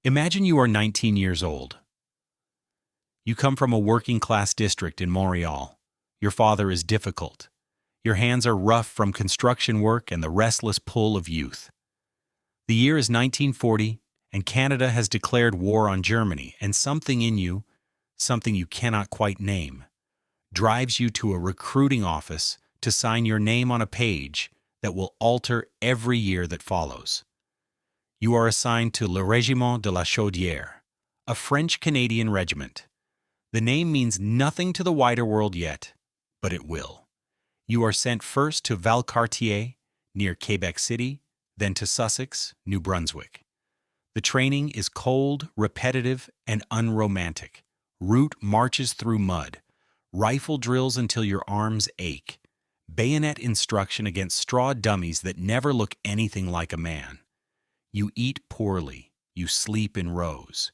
Imagine you are 19 years old. You come from a working-class district in Montreal. Your father is difficult. Your hands are rough from construction work and the restless pull of youth. The year is 1940, and Canada has declared war on Germany, and something in you, something you cannot quite name, drives you to a recruiting office to sign your name on a page that will alter every year that follows. You are assigned to Le Régiment de la Chaudière, a French-Canadian regiment. The name means nothing to the wider world yet, but it will. You are sent first to Valcartier, near Quebec City, then to Sussex, New Brunswick. The training is cold, repetitive, and unromantic. Route marches through mud, rifle drills until your arms ache, bayonet instruction against straw dummies that never look anything like a man. You eat poorly, you sleep in rows.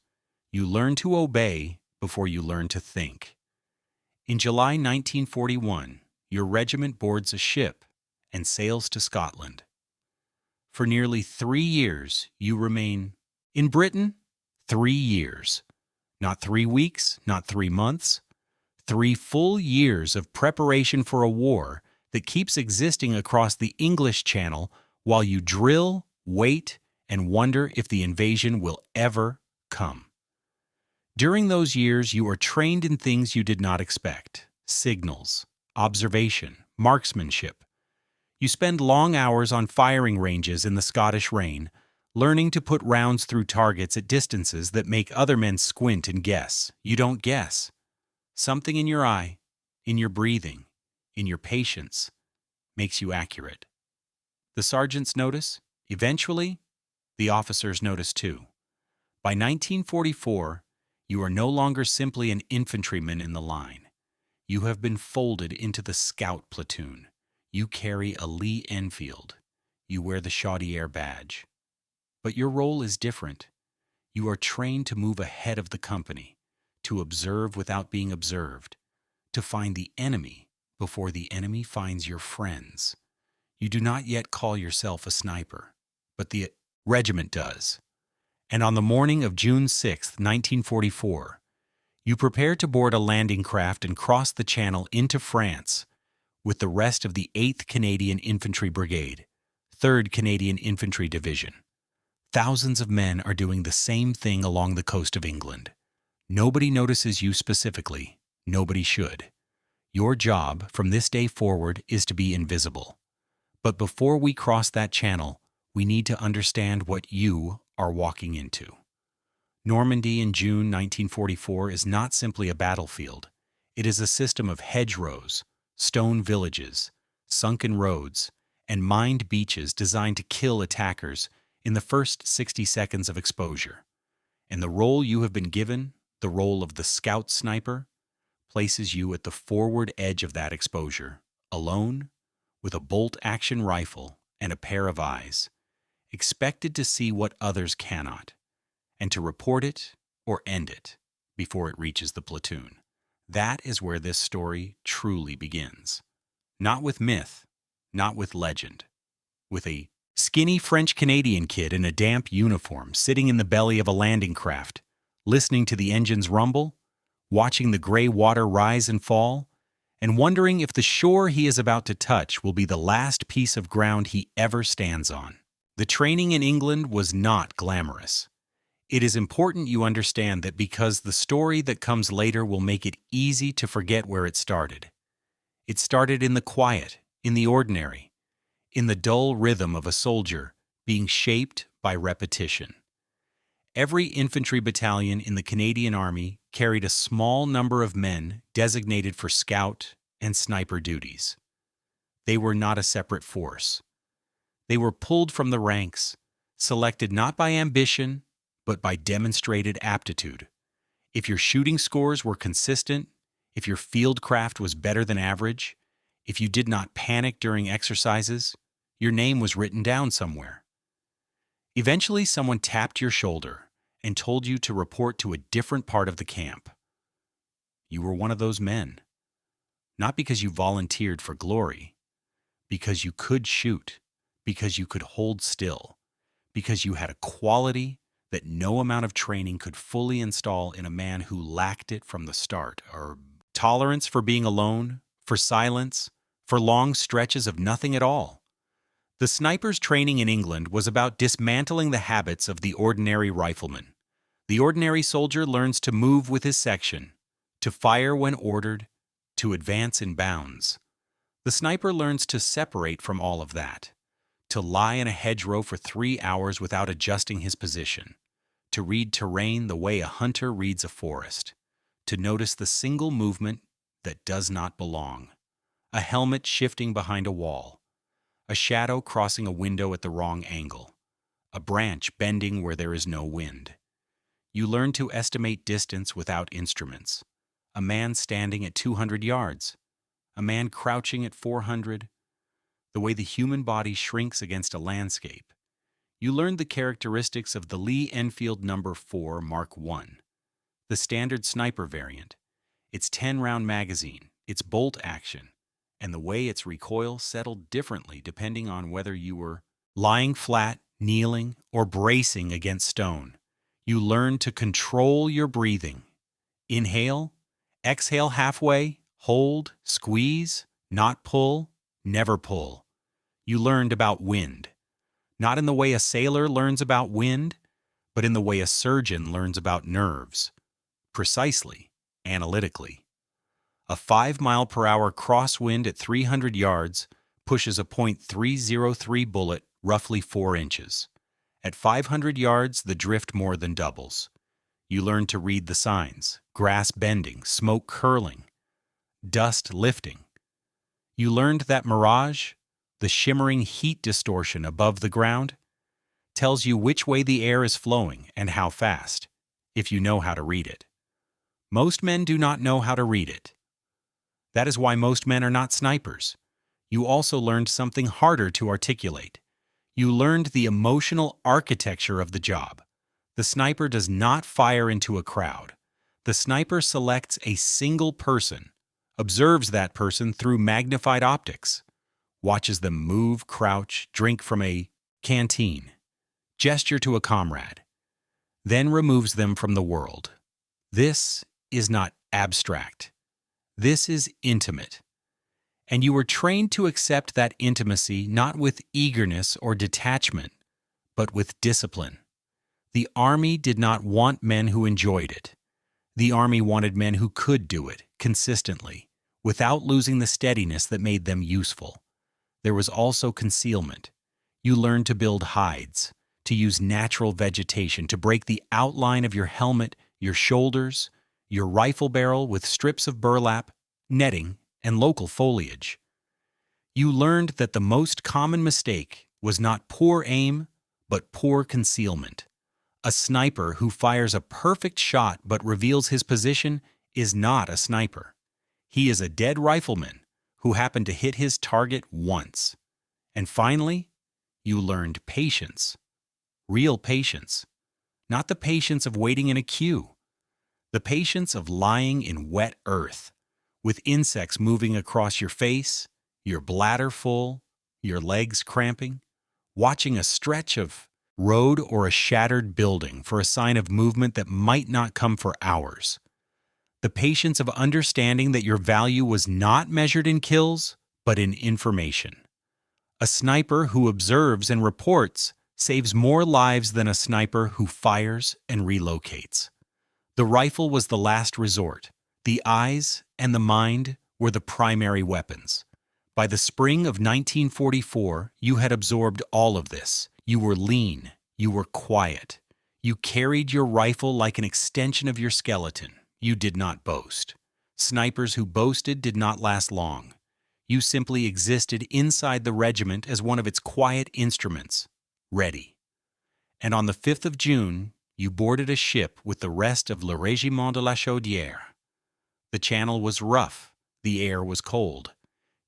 You learn to obey before you learn to think. In July 1941, your regiment boards a ship and sails to Scotland. For nearly 3 years, you remain in Britain. 3 years. Not 3 weeks, not 3 months. 3 full years of preparation for a war that keeps existing across the English Channel while you drill, wait, and wonder if the invasion will ever come. During those years, you are trained in things you did not expect: signals, observation, marksmanship. You spend long hours on firing ranges in the Scottish rain, learning to put rounds through targets at distances that make other men squint and guess. You don't guess. Something in your eye, in your breathing, in your patience, makes you accurate. The sergeants notice. Eventually, the officers notice too. By 1944, you are no longer simply an infantryman in the line. You have been folded into the scout platoon. You carry a Lee Enfield. You wear the Chaudière badge. But your role is different. You are trained to move ahead of the company, to observe without being observed, to find the enemy before the enemy finds your friends. You do not yet call yourself a sniper, but the regiment does. And on the morning of June 6, 1944, you prepare to board a landing craft and cross the Channel into France with the rest of the 8th Canadian Infantry Brigade, 3rd Canadian Infantry Division. Thousands of men are doing the same thing along the coast of England. Nobody notices you specifically. Nobody should. Your job from this day forward is to be invisible. But before we cross that channel, we need to understand what you are walking into. Normandy in June 1944 is not simply a battlefield. It is a system of hedgerows, stone villages, sunken roads, and mined beaches designed to kill attackers in the first 60 seconds of exposure. And the role you have been given, the role of the scout sniper, places you at the forward edge of that exposure, alone, with a bolt-action rifle and a pair of eyes, expected to see what others cannot, and to report it or end it before it reaches the platoon. That is where this story truly begins. Not with myth, not with legend, with a skinny French-Canadian kid in a damp uniform sitting in the belly of a landing craft, listening to the engines rumble, watching the gray water rise and fall, and wondering if the shore he is about to touch will be the last piece of ground he ever stands on. The training in England was not glamorous. It is important you understand that because the story that comes later will make it easy to forget where it started. It started in the quiet, in the ordinary, in the dull rhythm of a soldier being shaped by repetition. Every infantry battalion in the Canadian Army carried a small number of men designated for scout and sniper duties. They were not a separate force. They were pulled from the ranks, selected not by ambition, but by demonstrated aptitude. If your shooting scores were consistent, if your field craft was better than average, if you did not panic during exercises, your name was written down somewhere. Eventually, someone tapped your shoulder and told you to report to a different part of the camp. You were one of those men. Not because you volunteered for glory, because you could shoot, because you could hold still, because you had a quality that no amount of training could fully install in a man who lacked it from the start, or tolerance for being alone, for silence, for long stretches of nothing at all. The sniper's training in England was about dismantling the habits of the ordinary rifleman. The ordinary soldier learns to move with his section, to fire when ordered, to advance in bounds. The sniper learns to separate from all of that, to lie in a hedgerow for 3 hours without adjusting his position, to read terrain the way a hunter reads a forest, to notice the single movement that does not belong, a helmet shifting behind a wall, a shadow crossing a window at the wrong angle, a branch bending where there is no wind. You learn to estimate distance without instruments, a man standing at 200 yards, a man crouching at 400, the way the human body shrinks against a landscape. You learned the characteristics of the Lee Enfield No. 4 Mark I, the standard sniper variant, its 10-round magazine, its bolt action, and the way its recoil settled differently depending on whether you were lying flat, kneeling, or bracing against stone. You learned to control your breathing. Inhale, exhale halfway, hold, squeeze, not pull, never pull. You learned about wind. Not in the way a sailor learns about wind, but in the way a surgeon learns about nerves. Precisely, analytically. A 5-mile-per-hour crosswind at 300 yards pushes a .303 bullet roughly 4 inches. At 500 yards, the drift more than doubles. You learn to read the signs: grass bending, smoke curling, dust lifting. You learned that mirage, the shimmering heat distortion above the ground, tells you which way the air is flowing and how fast, if you know how to read it. Most men do not know how to read it. That is why most men are not snipers. You also learned something harder to articulate. You learned the emotional architecture of the job. The sniper does not fire into a crowd. The sniper selects a single person, observes that person through magnified optics, watches them move, crouch, drink from a canteen, gesture to a comrade, then removes them from the world. This is not abstract. This is intimate. And you were trained to accept that intimacy not with eagerness or detachment, but with discipline. The Army did not want men who enjoyed it. The Army wanted men who could do it consistently, without losing the steadiness that made them useful. There was also concealment. You learned to build hides, to use natural vegetation to break the outline of your helmet, your shoulders, your rifle barrel with strips of burlap, netting, and local foliage. You learned that the most common mistake was not poor aim, but poor concealment. A sniper who fires a perfect shot but reveals his position is not a sniper. He is a dead rifleman who happened to hit his target once. And finally, you learned patience. Real patience. Not the patience of waiting in a queue. The patience of lying in wet earth, with insects moving across your face, your bladder full, your legs cramping, watching a stretch of road or a shattered building for a sign of movement that might not come for hours. The patience of understanding that your value was not measured in kills, but in information. A sniper who observes and reports saves more lives than a sniper who fires and relocates. The rifle was the last resort. The eyes and the mind were the primary weapons. By the spring of 1944, you had absorbed all of this. You were lean. You were quiet. You carried your rifle like an extension of your skeleton. You did not boast. Snipers who boasted did not last long. You simply existed inside the regiment as one of its quiet instruments, ready. And on the 5th of June, you boarded a ship with the rest of Le Régiment de la Chaudière. The channel was rough. The air was cold.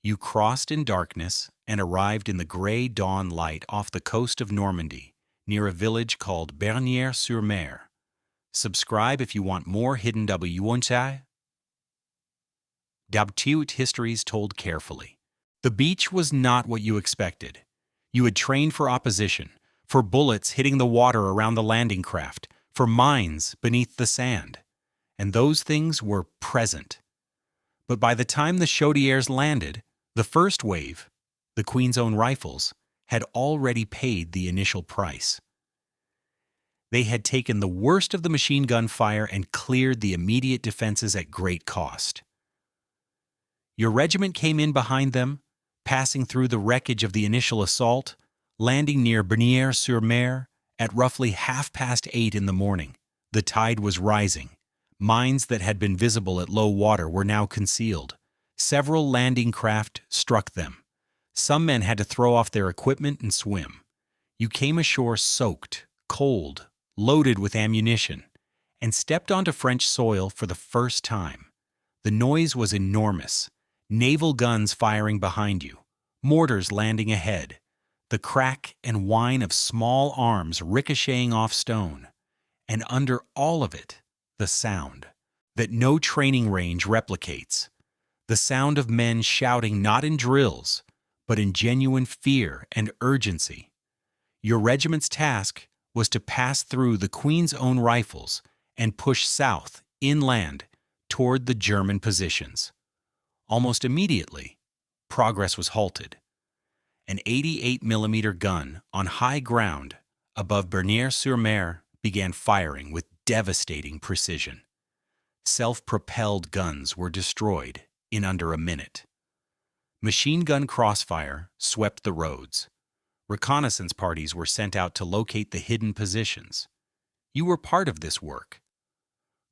You crossed in darkness and arrived in the gray dawn light off the coast of Normandy, near a village called Bernières-sur-Mer. Subscribe if you want more hidden WWII. WWII histories told carefully. The beach was not what you expected. You had trained for opposition, for bullets hitting the water around the landing craft, for mines beneath the sand. And those things were present. But by the time the Chaudières landed, the first wave, the Queen's Own rifles, had already paid the initial price. They had taken the worst of the machine gun fire and cleared the immediate defenses at great cost. Your regiment came in behind them, passing through the wreckage of the initial assault, landing near Bernières-sur-Mer at roughly 8:30 in the morning. The tide was rising. Mines that had been visible at low water were now concealed. Several landing craft struck them. Some men had to throw off their equipment and swim. You came ashore soaked, cold, loaded with ammunition, and stepped onto French soil for the first time. The noise was enormous. Naval guns firing behind you, mortars landing ahead, the crack and whine of small arms ricocheting off stone, and under all of it, the sound that no training range replicates, the sound of men shouting not in drills, but in genuine fear and urgency. Your regiment's task was to pass through the Queen's Own rifles and push south, inland, toward the German positions. Almost immediately, progress was halted. An 88mm gun on high ground above Bernières-sur-Mer began firing with devastating precision. Self-propelled guns were destroyed in under a minute. Machine gun crossfire swept the roads. Reconnaissance parties were sent out to locate the hidden positions. You were part of this work,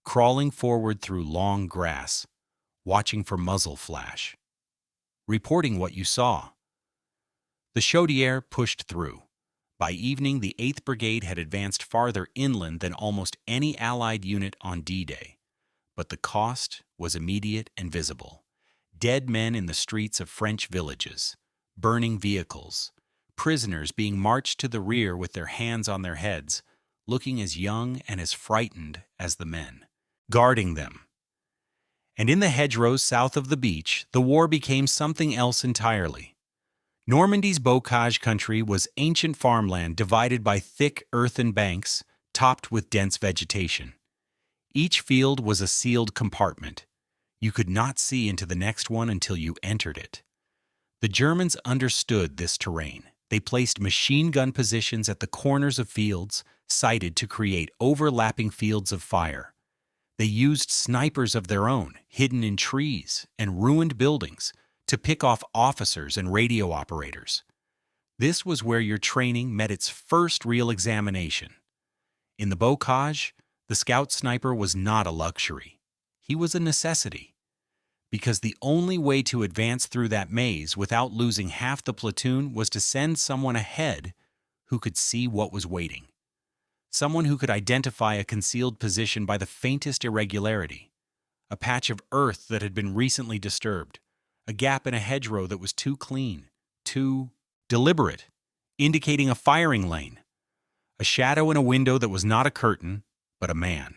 crawling forward through long grass, watching for muzzle flash, reporting what you saw. The Chaudière pushed through. By evening, the 8th Brigade had advanced farther inland than almost any Allied unit on D-Day. But the cost was immediate and visible. Dead men in the streets of French villages, burning vehicles, prisoners being marched to the rear with their hands on their heads, looking as young and as frightened as the men, guarding them. And in the hedgerows south of the beach, the war became something else entirely. Normandy's bocage country was ancient farmland divided by thick earthen banks, topped with dense vegetation. Each field was a sealed compartment. You could not see into the next one until you entered it. The Germans understood this terrain. They placed machine gun positions at the corners of fields, sited to create overlapping fields of fire. They used snipers of their own, hidden in trees and ruined buildings, to pick off officers and radio operators. This was where your training met its first real examination. In the bocage, the scout sniper was not a luxury. He was a necessity. Because the only way to advance through that maze without losing half the platoon was to send someone ahead who could see what was waiting. Someone who could identify a concealed position by the faintest irregularity, a patch of earth that had been recently disturbed, a gap in a hedgerow that was too clean, too deliberate, indicating a firing lane, a shadow in a window that was not a curtain, but a man.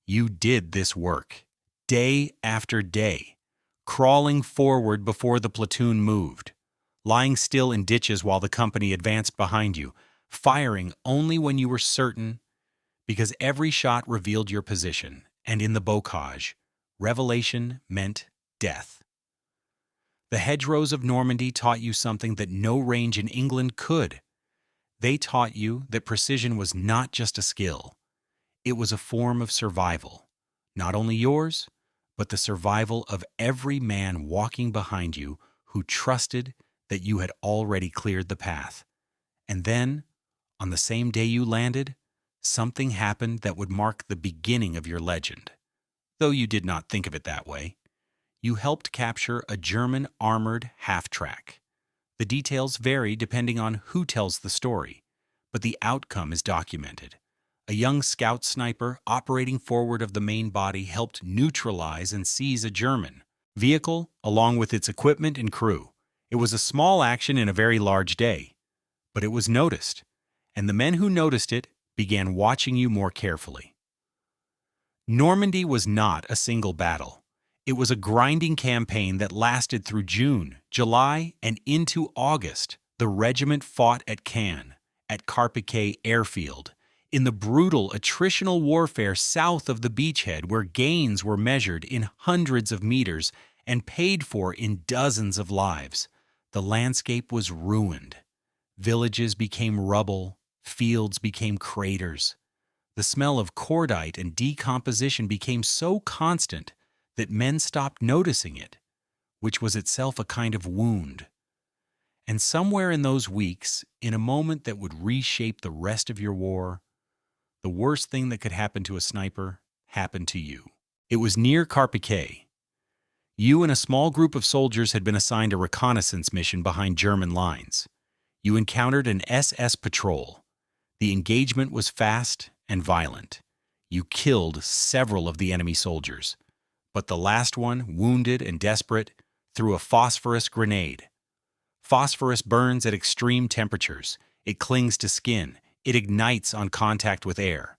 You did this work, day after day, crawling forward before the platoon moved, lying still in ditches while the company advanced behind you, firing only when you were certain, because every shot revealed your position, and in the bocage, revelation meant death. The hedgerows of Normandy taught you something that no range in England could. They taught you that precision was not just a skill. It was a form of survival, not only yours, but the survival of every man walking behind you who trusted that you had already cleared the path. And then, on the same day you landed, something happened that would mark the beginning of your legend. Though you did not think of it that way, you helped capture a German armored half-track. The details vary depending on who tells the story, but the outcome is documented. A young scout sniper operating forward of the main body helped neutralize and seize a German vehicle along with its equipment and crew. It was a small action in a very large day, but it was noticed, and the men who noticed it began watching you more carefully. Normandy was not a single battle. It was a grinding campaign that lasted through June, July, and into August. The regiment fought at Caen, at Carpiquet Airfield, in the brutal attritional warfare south of the beachhead where gains were measured in hundreds of meters and paid for in dozens of lives. The landscape was ruined. Villages became rubble, fields became craters. The smell of cordite and decomposition became so constant that men stopped noticing it, which was itself a kind of wound. And somewhere in those weeks, in a moment that would reshape the rest of your war, the worst thing that could happen to a sniper happened to you. It was near Carpiquet. You and a small group of soldiers had been assigned a reconnaissance mission behind German lines. You encountered an SS patrol. The engagement was fast and violent. You killed several of the enemy soldiers, but the last one, wounded and desperate, threw a phosphorus grenade. Phosphorus burns at extreme temperatures. It clings to skin. It ignites on contact with air.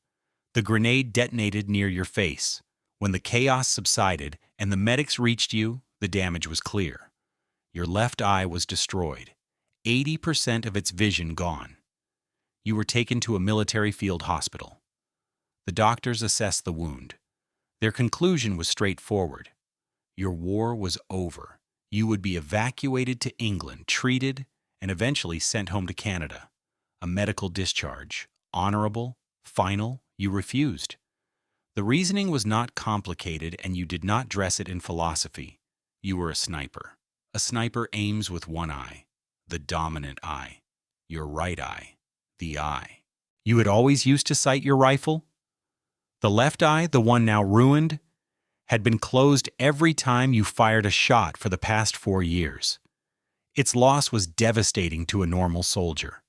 The grenade detonated near your face. When the chaos subsided and the medics reached you, the damage was clear. Your left eye was destroyed. 80% of its vision gone. You were taken to a military field hospital. The doctors assessed the wound. Their conclusion was straightforward. Your war was over. You would be evacuated to England, treated, and eventually sent home to Canada. A medical discharge. Honorable, final, you refused. The reasoning was not complicated, and you did not dress it in philosophy. You were a sniper. A sniper aims with one eye, the dominant eye, your right eye, the eye. You had always used to sight your rifle? The left eye, the one now ruined, had been closed every time you fired a shot for the past 4 years. Its loss was devastating to a normal soldier.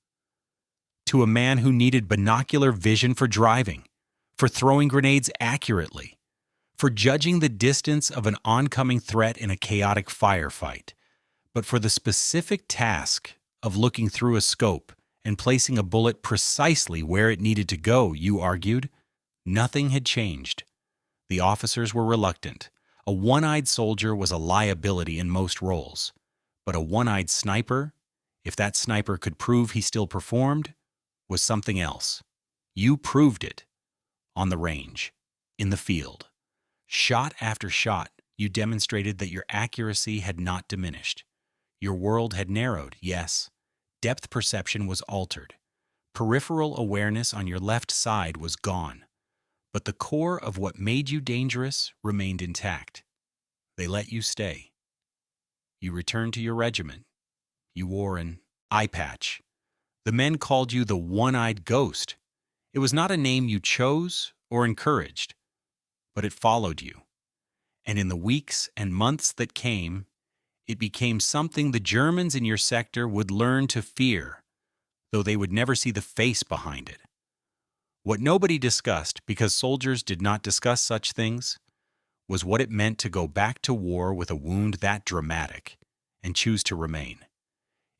To a man who needed binocular vision for driving, for throwing grenades accurately, for judging the distance of an oncoming threat in a chaotic firefight, but for the specific task of looking through a scope and placing a bullet precisely where it needed to go, you argued, nothing had changed. The officers were reluctant. A one-eyed soldier was a liability in most roles, but a one-eyed sniper, if that sniper could prove he still performed, was something else. You proved it. On the range, in the field. Shot after shot, you demonstrated that your accuracy had not diminished. Your world had narrowed, yes. Depth perception was altered. Peripheral awareness on your left side was gone. But the core of what made you dangerous remained intact. They let you stay. You returned to your regiment. You wore an eye patch. The men called you the one-eyed ghost. It was not a name you chose or encouraged, but it followed you. And in the weeks and months that came, it became something the Germans in your sector would learn to fear, though they would never see the face behind it. What nobody discussed, because soldiers did not discuss such things, was what it meant to go back to war with a wound that dramatic and choose to remain.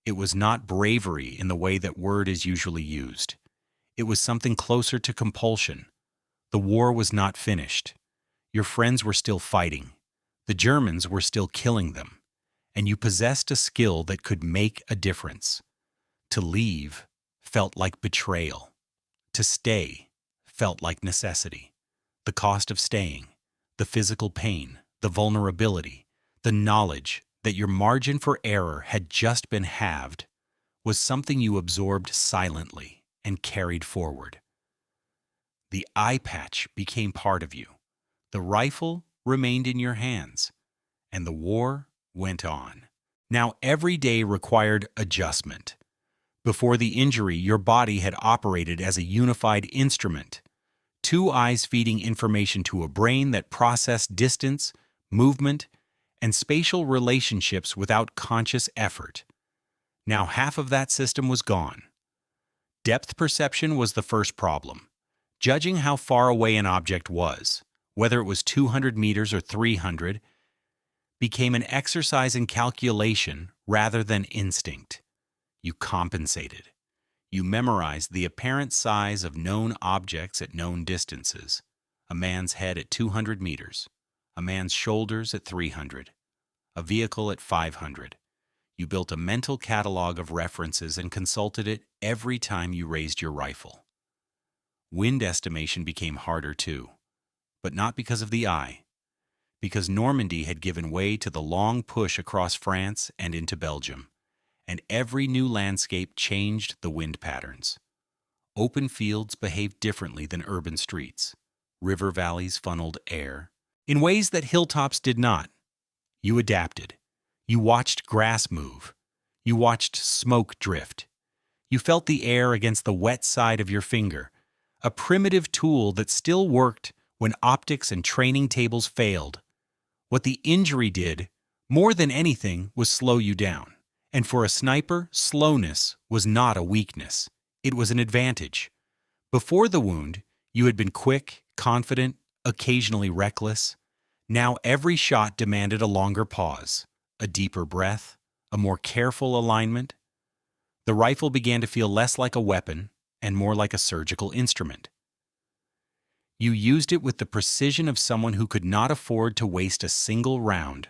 It was not bravery in the way that word is usually used. It was something closer to compulsion. The war was not finished. Your friends were still fighting. The Germans were still killing them. And you possessed a skill that could make a difference. To leave felt like betrayal. To stay felt like necessity. The cost of staying, the physical pain, the vulnerability, the knowledge that your margin for error had just been halved, was something you absorbed silently and carried forward. The eye patch became part of you. The rifle remained in your hands, and the war went on. Now every day required adjustment. Before the injury, your body had operated as a unified instrument, 2 eyes feeding information to a brain that processed distance, movement, and spatial relationships without conscious effort. Now half of that system was gone. Depth perception was the first problem. Judging how far away an object was, whether it was 200 meters or 300, became an exercise in calculation rather than instinct. You compensated. You memorized the apparent size of known objects at known distances. A man's head at 200 meters. A man's shoulders at 300. A vehicle at 500. You built a mental catalog of references and consulted it every time you raised your rifle. Wind estimation became harder too, but not because of the eye, because Normandy had given way to the long push across France and into Belgium, and every new landscape changed the wind patterns. Open fields behaved differently than urban streets. River valleys funneled air in ways that hilltops did not. You adapted. You watched grass move. You watched smoke drift. You felt the air against the wet side of your finger, a primitive tool that still worked when optics and training tables failed. What the injury did, more than anything, was slow you down. And for a sniper, slowness was not a weakness. It was an advantage. Before the wound, you had been quick, confident, occasionally reckless. Now every shot demanded a longer pause, a deeper breath, a more careful alignment. The rifle began to feel less like a weapon and more like a surgical instrument. You used it with the precision of someone who could not afford to waste a single round,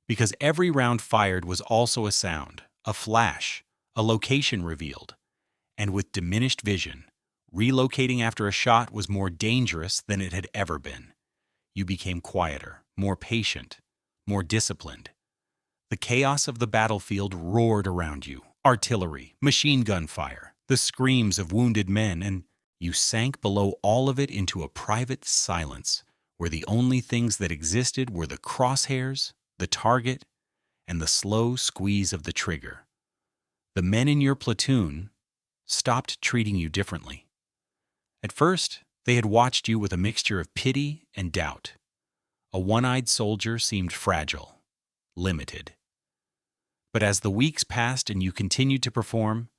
because every round fired was also a sound, a flash, a location revealed. And with diminished vision, relocating after a shot was more dangerous than it had ever been. You became quieter, more patient, more disciplined. The chaos of the battlefield roared around you. Artillery, machine gun fire, the screams of wounded men, and you sank below all of it into a private silence where the only things that existed were the crosshairs, the target, and the slow squeeze of the trigger. The men in your platoon stopped treating you differently. At first, they had watched you with a mixture of pity and doubt. A one-eyed soldier seemed fragile, limited. But as the weeks passed and you continued to perform,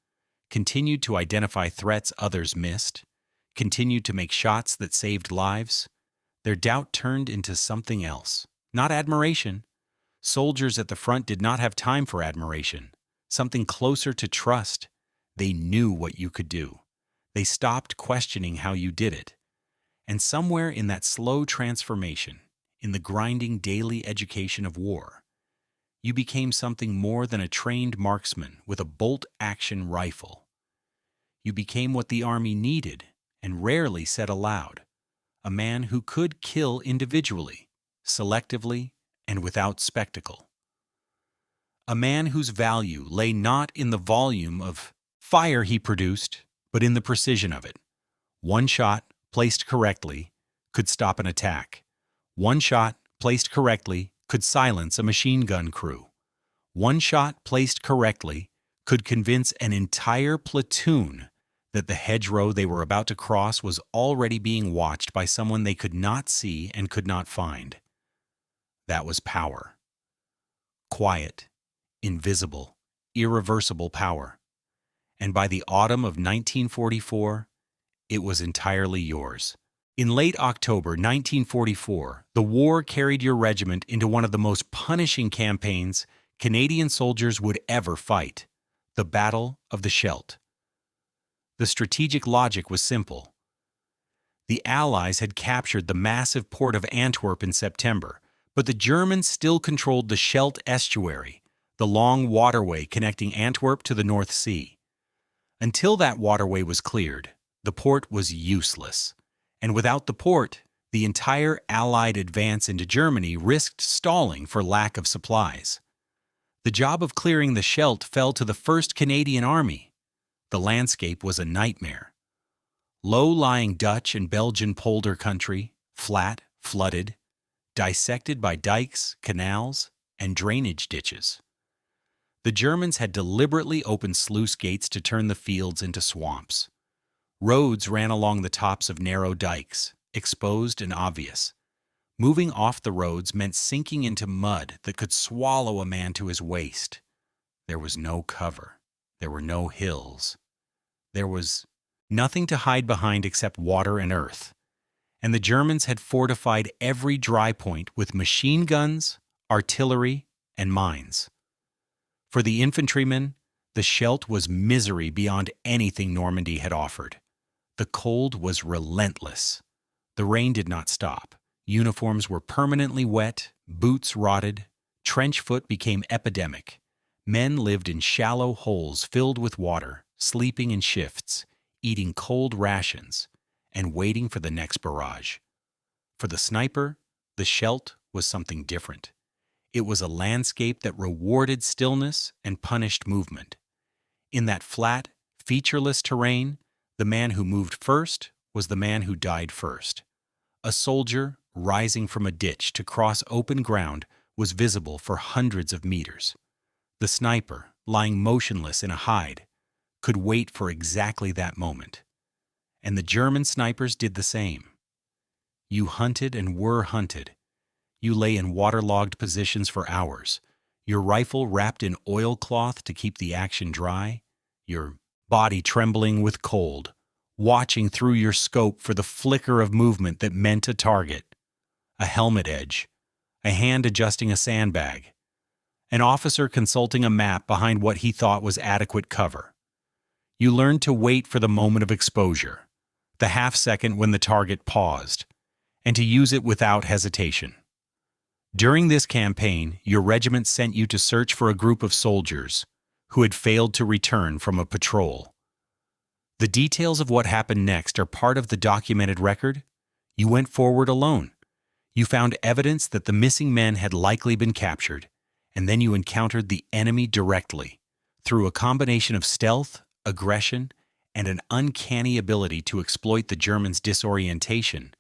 continued to identify threats others missed, continued to make shots that saved lives, their doubt turned into something else. Not admiration. Soldiers at the front did not have time for admiration. Something closer to trust. They knew what you could do. They stopped questioning how you did it. And somewhere in that slow transformation, in the grinding daily education of war, you became something more than a trained marksman with a bolt-action rifle. You became what the Army needed and rarely said aloud, a man who could kill individually, selectively, and without spectacle. A man whose value lay not in the volume of fire he produced, but in the precision of it. One shot, placed correctly, could stop an attack. One shot, placed correctly, could silence a machine gun crew. One shot, placed correctly, could convince an entire platoon that the hedgerow they were about to cross was already being watched by someone they could not see and could not find. That was power. Quiet, invisible, irreversible power. And by the autumn of 1944, it was entirely yours. In late October 1944, the war carried your regiment into one of the most punishing campaigns Canadian soldiers would ever fight, the Battle of the Scheldt. The strategic logic was simple. The Allies had captured the massive port of Antwerp in September, but the Germans still controlled the Scheldt estuary, the long waterway connecting Antwerp to the North Sea. Until that waterway was cleared, the port was useless. And without the port, the entire Allied advance into Germany risked stalling for lack of supplies. The job of clearing the Scheldt fell to the 1st Canadian Army. The landscape was a nightmare. Low-lying Dutch and Belgian polder country, flat, flooded, dissected by dikes, canals, and drainage ditches. The Germans had deliberately opened sluice gates to turn the fields into swamps. Roads ran along the tops of narrow dikes, exposed and obvious. Moving off the roads meant sinking into mud that could swallow a man to his waist. There was no cover. There were no hills. There was nothing to hide behind except water and earth. And the Germans had fortified every dry point with machine guns, artillery, and mines. For the infantrymen, the Scheldt was misery beyond anything Normandy had offered. The cold was relentless. The rain did not stop. Uniforms were permanently wet, boots rotted, trench foot became epidemic. Men lived in shallow holes filled with water, sleeping in shifts, eating cold rations, and waiting for the next barrage. For the sniper, the Scheldt was something different. It was a landscape that rewarded stillness and punished movement. In that flat, featureless terrain, the man who moved first was the man who died first. A soldier, rising from a ditch to cross open ground, was visible for hundreds of meters. The sniper, lying motionless in a hide, could wait for exactly that moment. And the German snipers did the same. You hunted and were hunted. You lay in waterlogged positions for hours, your rifle wrapped in oilcloth to keep the action dry, your body trembling with cold, watching through your scope for the flicker of movement that meant a target, a helmet edge, a hand adjusting a sandbag, an officer consulting a map behind what he thought was adequate cover. You learned to wait for the moment of exposure, the half second when the target paused, and to use it without hesitation. During this campaign, your regiment sent you to search for a group of soldiers who had failed to return from a patrol. The details of what happened next are part of the documented record. You went forward alone. You found evidence that the missing men had likely been captured, and then you encountered the enemy directly. Through a combination of stealth, aggression, and an uncanny ability to exploit the Germans' disorientation,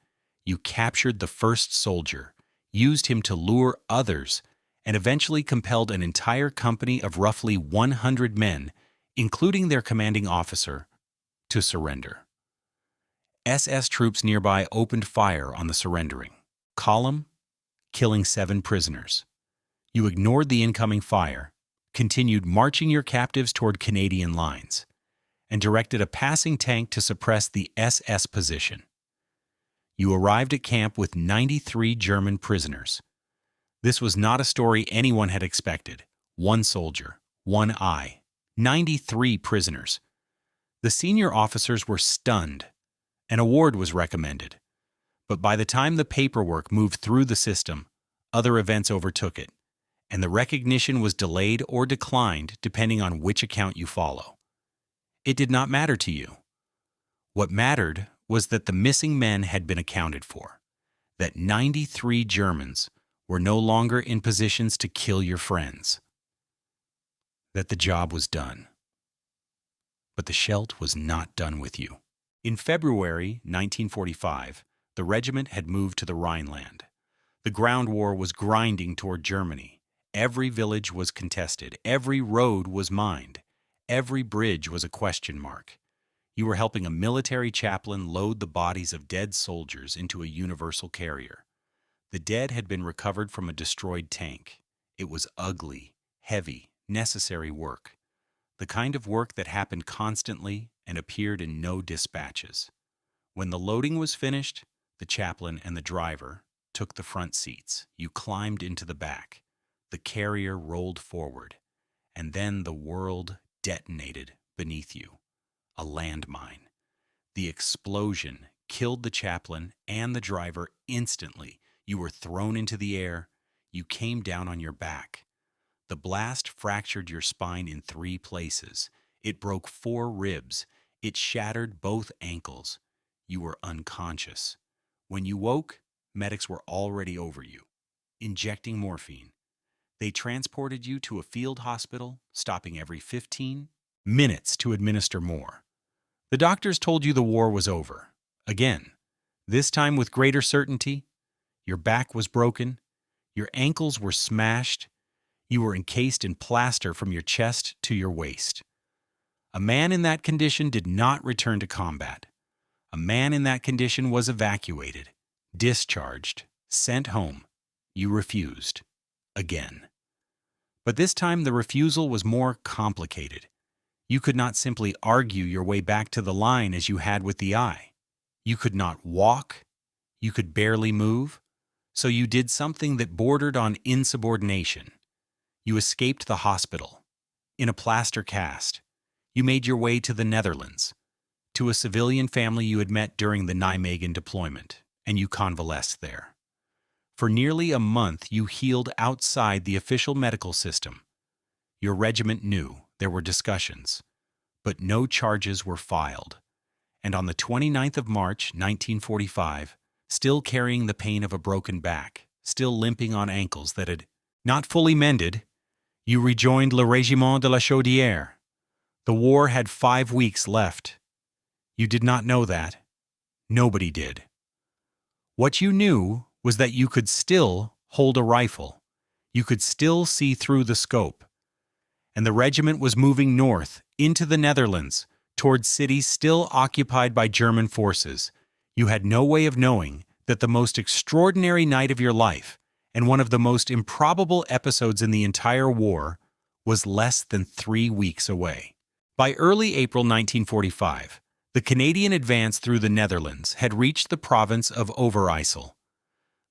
you captured the first soldier, used him to lure others, and eventually compelled an entire company of roughly 100 men, including their commanding officer, to surrender. SS troops nearby opened fire on the surrendering column, killing 7 prisoners. You ignored the incoming fire, continued marching your captives toward Canadian lines, and directed a passing tank to suppress the SS position. You arrived at camp with 93 German prisoners. This was not a story anyone had expected. 1 soldier, 1 eye, 93 prisoners. The senior officers were stunned. An award was recommended. But by the time the paperwork moved through the system, other events overtook it, and the recognition was delayed or declined depending on which account you follow. It did not matter to you. What mattered was that the missing men had been accounted for, that 93 Germans were no longer in positions to kill your friends, that the job was done. But the Scheldt was not done with you. In February 1945, the regiment had moved to the Rhineland. The ground war was grinding toward Germany. Every village was contested. Every road was mined. Every bridge was a question mark. You were helping a military chaplain load the bodies of dead soldiers into a universal carrier. The dead had been recovered from a destroyed tank. It was ugly, heavy, necessary work. The kind of work that happened constantly and appeared in no dispatches. When the loading was finished, the chaplain and the driver took the front seats. You climbed into the back. The carrier rolled forward, and then the world detonated beneath you. A landmine. The explosion killed the chaplain and the driver instantly. You were thrown into the air. You came down on your back. The blast fractured your spine in 3 places. It broke 4 ribs. It shattered both ankles. You were unconscious. When you woke, medics were already over you, injecting morphine. They transported you to a field hospital, stopping every 15 minutes to administer more. The doctors told you the war was over. Again, this time with greater certainty. Your back was broken. Your ankles were smashed. You were encased in plaster from your chest to your waist. A man in that condition did not return to combat. A man in that condition was evacuated, discharged, sent home. You refused. Again. But this time the refusal was more complicated. You could not simply argue your way back to the line as you had with the eye. You could not walk. You could barely move. So you did something that bordered on insubordination. You escaped the hospital. In a plaster cast. You made your way to the Netherlands, to a civilian family you had met during the Nijmegen deployment, and you convalesced there. For nearly a month you healed outside the official medical system. Your regiment knew there were discussions, but no charges were filed. And on the 29th of March, 1945, still carrying the pain of a broken back, still limping on ankles that had not fully mended, you rejoined Le Régiment de la Chaudière. The war had 5 weeks left. You did not know that. Nobody did. What you knew was that you could still hold a rifle. You could still see through the scope. And the regiment was moving north, into the Netherlands, towards cities still occupied by German forces. You had no way of knowing that the most extraordinary night of your life, and one of the most improbable episodes in the entire war, was less than 3 weeks away. By early April 1945, the Canadian advance through the Netherlands had reached the province of Overijssel.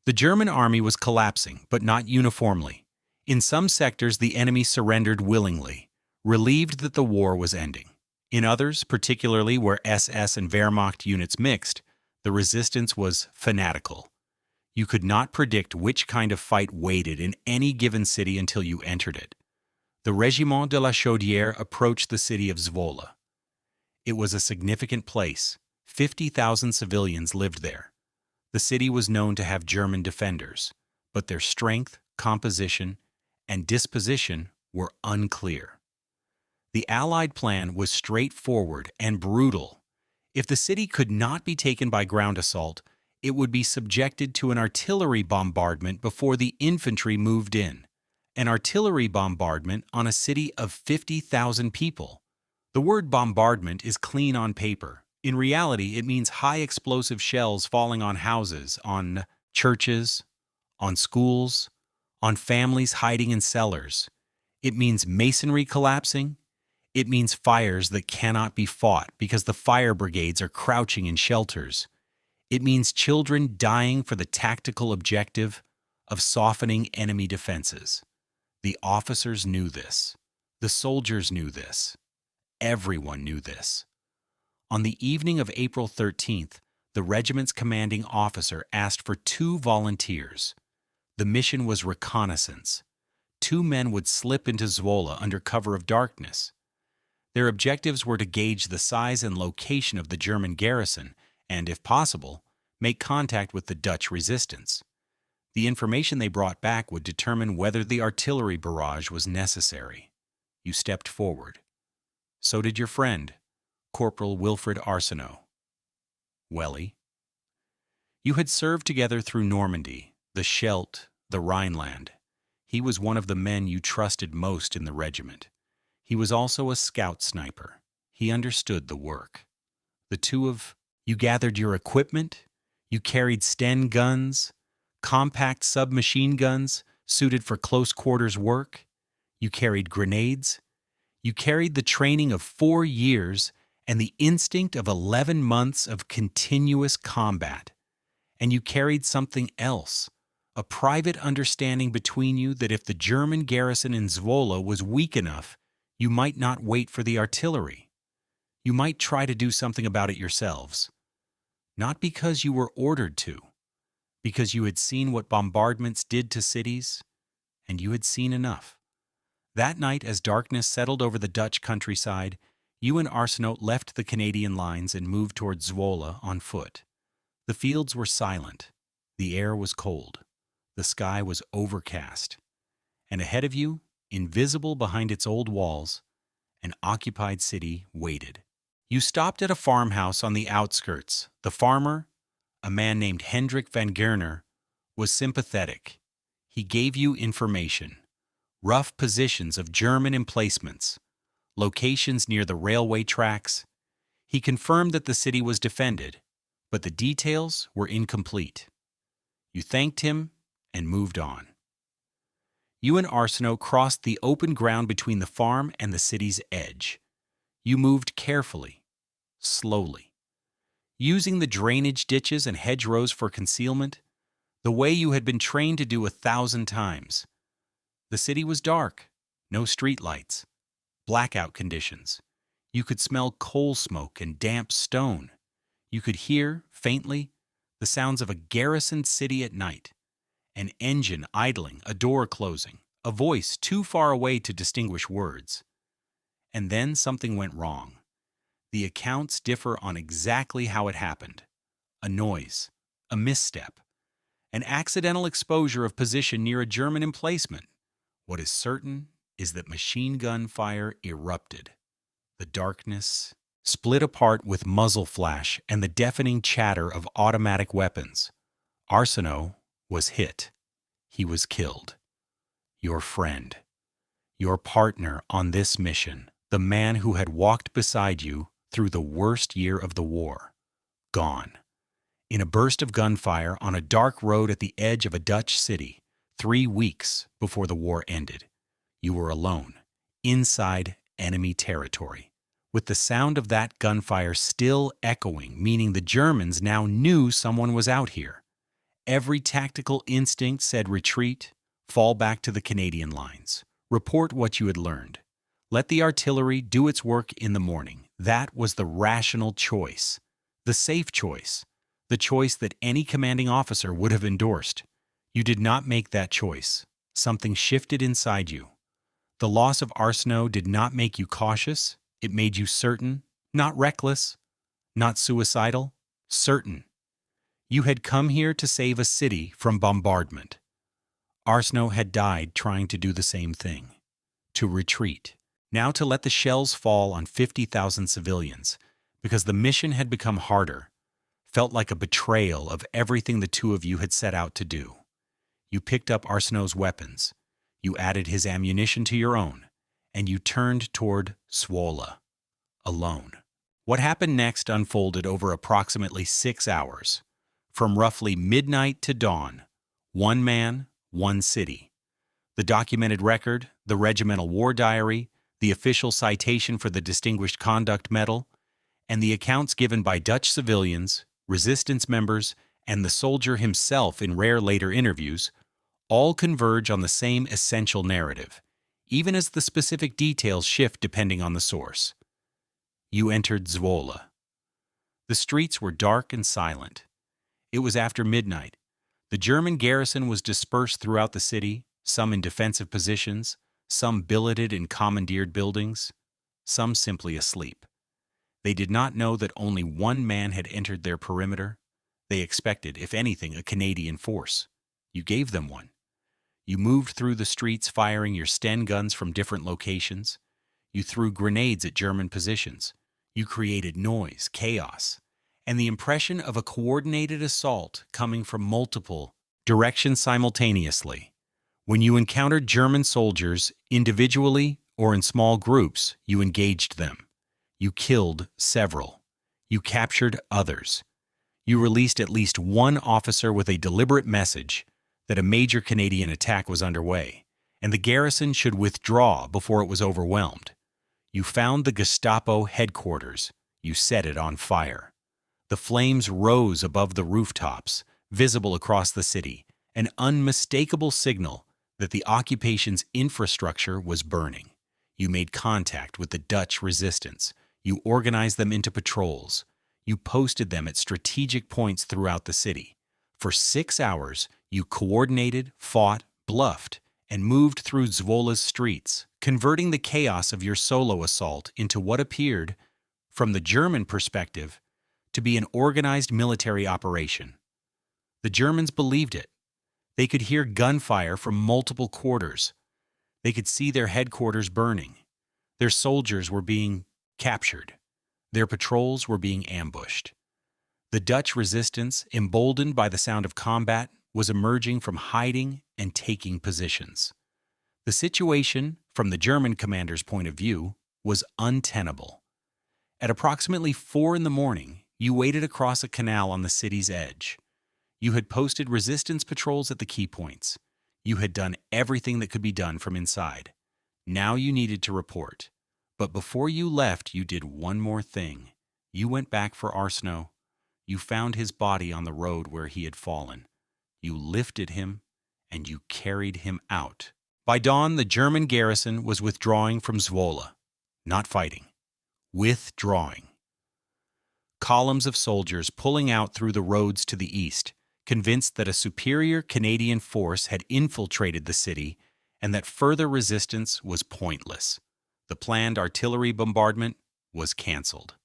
The German army was collapsing, but not uniformly. In some sectors, the enemy surrendered willingly, relieved that the war was ending. In others, particularly where SS and Wehrmacht units mixed, the resistance was fanatical. You could not predict which kind of fight waited in any given city until you entered it. The Régiment de la Chaudière approached the city of Zwolle. It was a significant place. 50,000 civilians lived there. The city was known to have German defenders, but their strength, composition, and disposition were unclear. The Allied plan was straightforward and brutal. If the city could not be taken by ground assault, it would be subjected to an artillery bombardment before the infantry moved in. An artillery bombardment on a city of 50,000 people. The word bombardment is clean on paper. In reality, it means high explosive shells falling on houses, on churches, on schools, on families hiding in cellars. It means masonry collapsing. It means fires that cannot be fought because the fire brigades are crouching in shelters. It means children dying for the tactical objective of softening enemy defenses. The officers knew this. The soldiers knew this. Everyone knew this. On the evening of April 13th, the regiment's commanding officer asked for 2 volunteers. The mission was reconnaissance. 2 men would slip into Zwolle under cover of darkness. Their objectives were to gauge the size and location of the German garrison and, if possible, make contact with the Dutch resistance. The information they brought back would determine whether the artillery barrage was necessary. You stepped forward. So did your friend, Corporal Wilfred Arsenault. Welly. You had served together through Normandy, the Scheldt, the Rhineland. He was one of the men you trusted most in the regiment. He was also a scout sniper. He understood the work. The two of you gathered your equipment. You carried Sten guns, compact submachine guns suited for close quarters work. You carried grenades. You carried the training of 4 years and the instinct of 11 months of continuous combat. And you carried something else, a private understanding between you that if the German garrison in Zwolle was weak enough, you might not wait for the artillery. You might try to do something about it yourselves. Not because you were ordered to, because you had seen what bombardments did to cities, and you had seen enough. That night, as darkness settled over the Dutch countryside, you and Arsenault left the Canadian lines and moved toward Zwolle on foot. The fields were silent. The air was cold. The sky was overcast. And ahead of you, invisible behind its old walls, an occupied city waited. You stopped at a farmhouse on the outskirts. The farmer, a man named Hendrik van Gerner, was sympathetic. He gave you information, rough positions of German emplacements, locations near the railway tracks. He confirmed that the city was defended, but the details were incomplete. You thanked him and moved on. You and Arsenault crossed the open ground between the farm and the city's edge. You moved carefully, slowly, using the drainage ditches and hedgerows for concealment, the way you had been trained to do 1,000 times. The city was dark, no streetlights, blackout conditions. You could smell coal smoke and damp stone. You could hear, faintly, the sounds of a garrisoned city at night. An engine idling, a door closing, a voice too far away to distinguish words. And then something went wrong. The accounts differ on exactly how it happened. A noise, a misstep, an accidental exposure of position near a German emplacement. What is certain is that machine gun fire erupted. The darkness split apart with muzzle flash and the deafening chatter of automatic weapons. Arsenault was hit. He was killed. Your friend, your partner on this mission, the man who had walked beside you through the worst year of the war, gone. In a burst of gunfire on a dark road at the edge of a Dutch city, 3 weeks before the war ended. You were alone, inside enemy territory, with the sound of that gunfire still echoing, meaning the Germans now knew someone was out here. Every tactical instinct said retreat, fall back to the Canadian lines, report what you had learned. Let the artillery do its work in the morning. That was the rational choice, the safe choice, the choice that any commanding officer would have endorsed. You did not make that choice. Something shifted inside you. The loss of Arsenault did not make you cautious. It made you certain, not reckless, not suicidal, certain. You had come here to save a city from bombardment. Arsenault had died trying to do the same thing, to retreat. Now to let the shells fall on 50,000 civilians, because the mission had become harder, felt like a betrayal of everything the two of you had set out to do. You picked up Arsenault's weapons, you added his ammunition to your own, and you turned toward Zwolle, alone. What happened next unfolded over approximately 6 hours, from roughly midnight to dawn. One man, one city. The documented record, the regimental war diary, the official citation for the Distinguished Conduct Medal, and the accounts given by Dutch civilians, resistance members, and the soldier himself in rare later interviews, all converge on the same essential narrative, even as the specific details shift depending on the source. You entered Zwolle. The streets were dark and silent. It was after midnight. The German garrison was dispersed throughout the city, some in defensive positions, some billeted in commandeered buildings, some simply asleep. They did not know that only one man had entered their perimeter. They expected, if anything, a Canadian force. You gave them one. You moved through the streets firing your Sten guns from different locations. You threw grenades at German positions. You created noise, chaos, and the impression of a coordinated assault coming from multiple directions simultaneously. When you encountered German soldiers, individually or in small groups, you engaged them. You killed several. You captured others. You released at least one officer with a deliberate message that a major Canadian attack was underway, and the garrison should withdraw before it was overwhelmed. You found the Gestapo headquarters. You set it on fire. The flames rose above the rooftops, visible across the city, an unmistakable signal that the occupation's infrastructure was burning. You made contact with the Dutch resistance. You organized them into patrols. You posted them at strategic points throughout the city. For 6 hours, you coordinated, fought, bluffed, and moved through Zwolle's streets, converting the chaos of your solo assault into what appeared, from the German perspective, to be an organized military operation. The Germans believed it. They could hear gunfire from multiple quarters. They could see their headquarters burning. Their soldiers were being captured. Their patrols were being ambushed. The Dutch resistance, emboldened by the sound of combat, was emerging from hiding and taking positions. The situation, from the German commander's point of view, was untenable. At approximately 4 a.m, you waded across a canal on the city's edge. You had posted resistance patrols at the key points. You had done everything that could be done from inside. Now you needed to report. But before you left, you did one more thing. You went back for Arsenault. You found his body on the road where he had fallen. You lifted him, and you carried him out. By dawn, the German garrison was withdrawing from Zwolle. Not fighting. Withdrawing. Columns of soldiers pulling out through the roads to the east, convinced that a superior Canadian force had infiltrated the city and that further resistance was pointless. The planned artillery bombardment was canceled.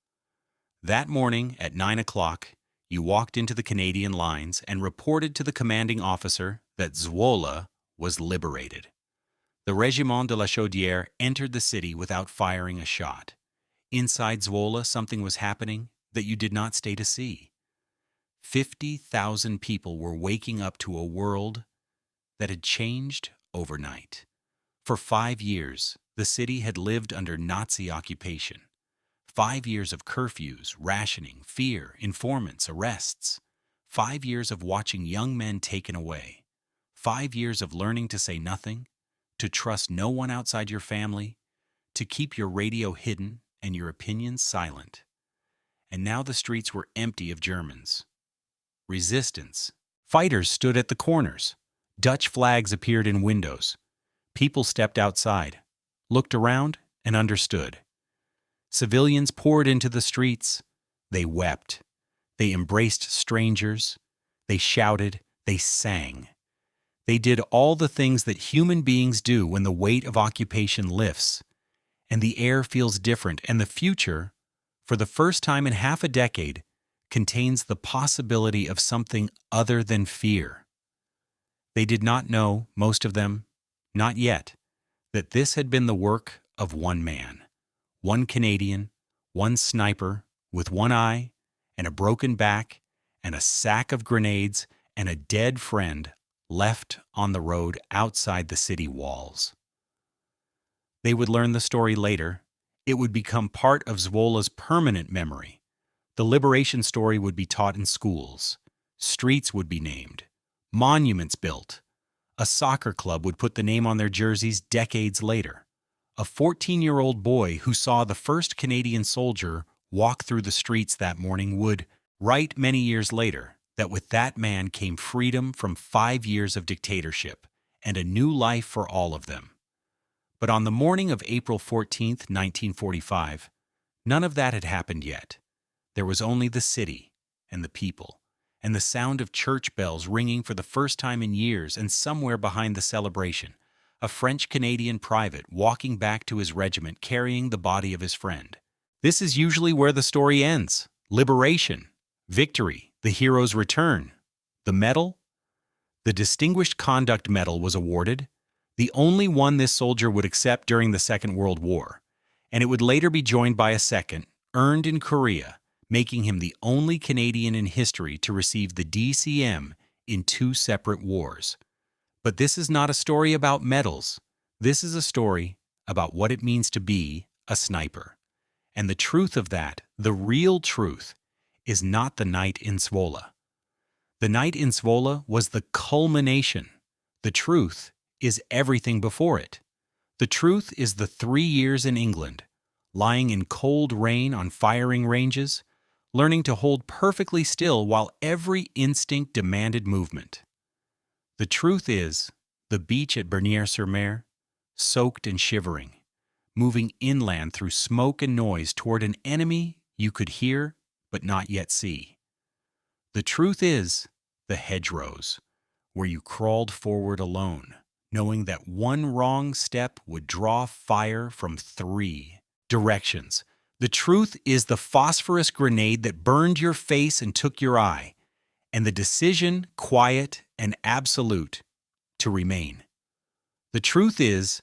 That morning at 9 o'clock, you walked into the Canadian lines and reported to the commanding officer that Zwolle was liberated. The Régiment de la Chaudière entered the city without firing a shot. Inside Zwolle, something was happening that you did not stay to see. 50,000 people were waking up to a world that had changed overnight. For 5 years, the city had lived under Nazi occupation. 5 years of curfews, rationing, fear, informants, arrests. 5 years of watching young men taken away. 5 years of learning to say nothing, to trust no one outside your family, to keep your radio hidden and your opinions silent. And now the streets were empty of Germans. Resistance. Fighters stood at the corners. Dutch flags appeared in windows. People stepped outside, looked around, and understood. Civilians poured into the streets. They wept. They embraced strangers. They shouted. They sang. They did all the things that human beings do when the weight of occupation lifts, and the air feels different, and the future, for the first time in half a decade, contains the possibility of something other than fear. They did not know, most of them, not yet, that this had been the work of one man, one Canadian, one sniper, with one eye, and a broken back, and a sack of grenades, and a dead friend left on the road outside the city walls. They would learn the story later. It would become part of Zwolle's permanent memory. The liberation story would be taught in schools. Streets would be named. Monuments built. A soccer club would put the name on their jerseys decades later. A 14-year-old boy who saw the first Canadian soldier walk through the streets that morning would write many years later that with that man came freedom from 5 years of dictatorship and a new life for all of them. But on the morning of April 14th, 1945, none of that had happened yet. There was only the city and the people, and the sound of church bells ringing for the first time in years, and somewhere behind the celebration, a French-Canadian private walking back to his regiment carrying the body of his friend. This is usually where the story ends. Liberation, victory, the hero's return. The medal? The Distinguished Conduct Medal was awarded, the only one this soldier would accept during the Second World War, and it would later be joined by a second, earned in Korea, making him the only Canadian in history to receive the DCM in 2 separate wars. But this is not a story about medals. This is a story about what it means to be a sniper. And the truth of that, the real truth, is not the night in Zwolle. The night in Zwolle was the culmination. The truth is everything before it. The truth is the 3 years in England, lying in cold rain on firing ranges, learning to hold perfectly still while every instinct demanded movement. The truth is the beach at Bernières-sur-Mer, soaked and shivering, moving inland through smoke and noise toward an enemy you could hear but not yet see. The truth is the hedgerows, where you crawled forward alone, knowing that one wrong step would draw fire from 3 directions. The truth is the phosphorus grenade that burned your face and took your eye, and the decision, quiet and absolute, to remain. The truth is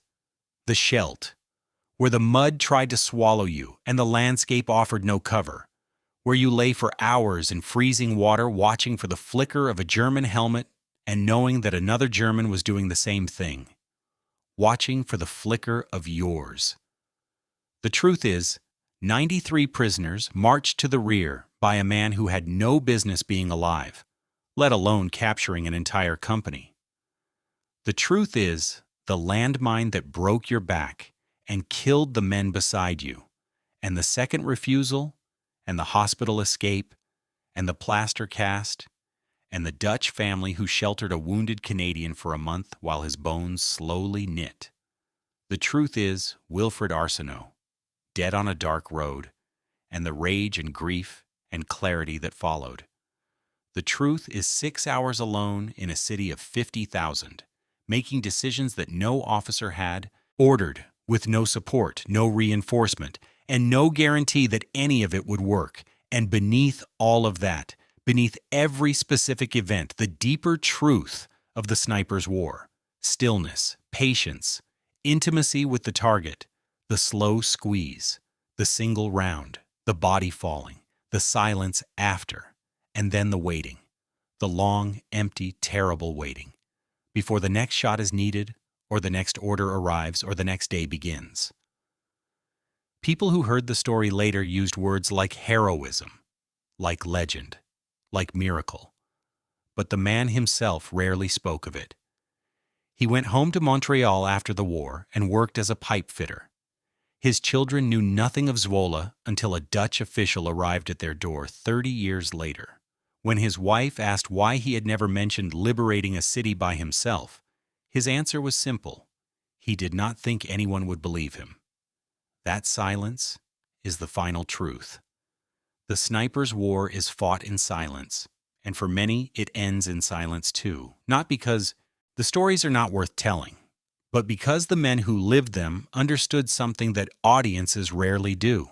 the Scheldt, where the mud tried to swallow you and the landscape offered no cover, where you lay for hours in freezing water watching for the flicker of a German helmet and knowing that another German was doing the same thing, watching for the flicker of yours. The truth is, 93 prisoners marched to the rear by a man who had no business being alive, let alone capturing an entire company. The truth is the landmine that broke your back and killed the men beside you, and the second refusal, and the hospital escape, and the plaster cast, and the Dutch family who sheltered a wounded Canadian for a month while his bones slowly knit. The truth is Wilfred Arsenault, dead on a dark road, and the rage and grief and clarity that followed. The truth is 6 hours alone in a city of 50,000, making decisions that no officer had ordered, with no support, no reinforcement, and no guarantee that any of it would work. And beneath all of that, beneath every specific event, the deeper truth of the sniper's war: stillness, patience, intimacy with the target, the slow squeeze, the single round, the body falling, the silence after, and then the waiting, the long, empty, terrible waiting, before the next shot is needed, or the next order arrives, or the next day begins. People who heard the story later used words like heroism, like legend, like miracle, but the man himself rarely spoke of it. He went home to Montreal after the war and worked as a pipe fitter. His children knew nothing of Zwolle until a Dutch official arrived at their door 30 years later. When his wife asked why he had never mentioned liberating a city by himself, his answer was simple: he did not think anyone would believe him. That silence is the final truth. The sniper's war is fought in silence, and for many it ends in silence too, not because the stories are not worth telling, but because the men who lived them understood something that audiences rarely do: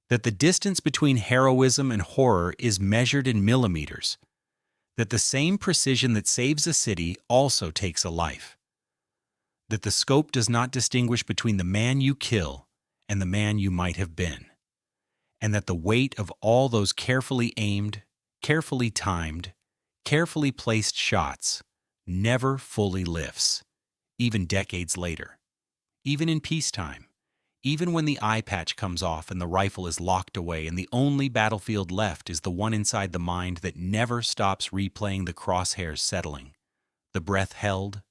that the distance between heroism and horror is measured in millimeters, that the same precision that saves a city also takes a life, that the scope does not distinguish between the man you kill and the man you might have been, and that the weight of all those carefully aimed, carefully timed, carefully placed shots never fully lifts, even decades later, even in peacetime, even when the eye patch comes off and the rifle is locked away and the only battlefield left is the one inside the mind that never stops replaying the crosshairs settling, the breath held,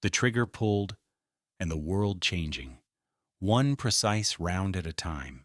the trigger pulled, and the world changing, one precise round at a time.